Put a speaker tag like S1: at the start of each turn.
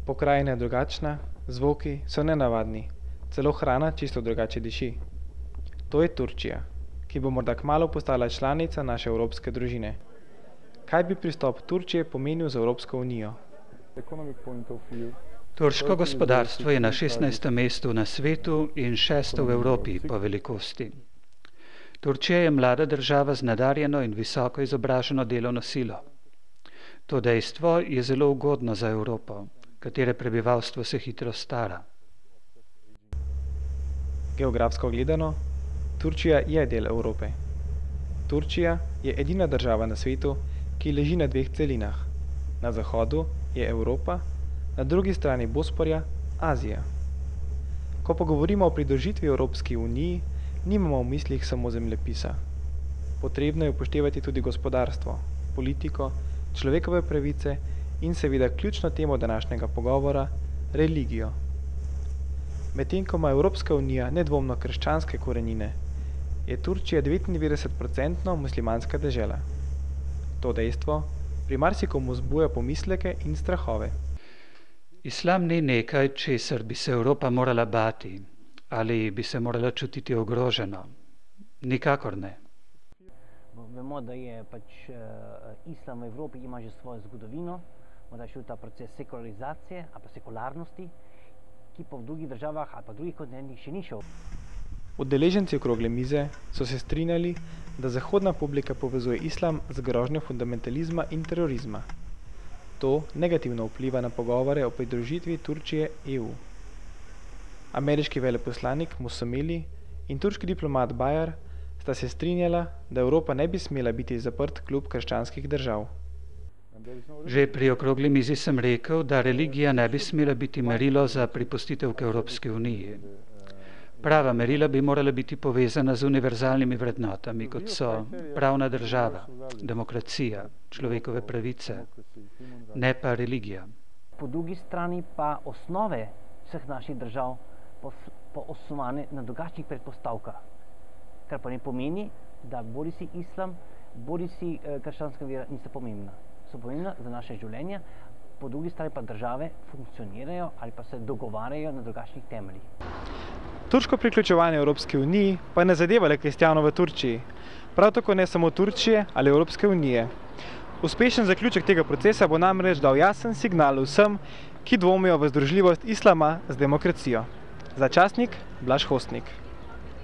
S1: Pokrajina je drugačna, zvoki so nenavadni, celo hrana čisto drugače diši. To je Turčija, ki bo morda kmalu postala članica naše evropske družine. Kaj bi pristop Turčije pomenil za Evropsko unijo?
S2: Turško gospodarstvo je na 16. mestu na svetu in 6. v Evropi po velikosti. Turčija je mlada država z nadarjeno in visoko izobraženo delovno silo. To dejstvo je zelo ugodno za Evropo, katere prebivalstvo se hitro stara.
S1: Geografsko gledano, Turčija je del Evrope. Turčija je edina država na svetu, ki leži na dveh celinah. Na zahodu je Evropa, na drugi strani Bosporja Azija. Ko pa govorimo o pridružitvi Evropski uniji, nimamo v mislih samo zemljepisa. Potrebno je upoštevati tudi gospodarstvo, politiko, človekove pravice in seveda ključno temo današnjega pogovora, religijo. Medtem ko ima Evropska unija nedvomno krščanske korenine, je Turčija 99% muslimanska dežela. To dejstvo pri marsikomu vzbuja pomisleke in strahove.
S2: Islam ni nekaj, česar bi se Evropa morala bati ali bi se morala čutiti ogroženo. Nikakor ne.
S3: Vemo, da je islam v Evropi ima že svojo zgodovino, da je šel ta proces sekularizacije ali pa sekularnosti, ki pa v drugih državah ali pa drugih kontinentih še ni šel.
S1: Udeleženci okrogle mize so se strinjali, da zahodna publika povezuje islam z grožnjo fundamentalizma in terorizma. To negativno vpliva na pogovore o pridružitvi Turčije EU. Ameriški veleposlanik Musomeli in turški diplomat Bajar sta se strinjala, da Evropa ne bi smela biti zaprt klub krščanskih držav.
S2: Že pri okrogli mizi sem rekel, da religija ne bi smela biti merilo za pripustitev k Evropski uniji. Prava merila bi morala biti povezana z univerzalnimi vrednotami, kot so pravna država, demokracija, človekove pravice, ne pa religija.
S3: Po drugi strani pa osnove vseh naših držav pa osnovane na drugačnih predpostavkah, kar pa ne pomeni, da bodisi islam, bodisi krščanska vera niso pomembna. So pomembna za naše življenje, po drugi strani pa države funkcionirajo ali pa se dogovarjajo na drugačnih temeljih.
S1: Turško priključevanje Evropske uniji pa ne zadeva le kristjanov v Turčiji, prav tako ne samo Turčije ali Evropske unije. Uspešen zaključek tega procesa bo namreč dal jasen signal vsem, ki dvomijo v združljivost islama z demokracijo. Za časnik Blaž Hostnik.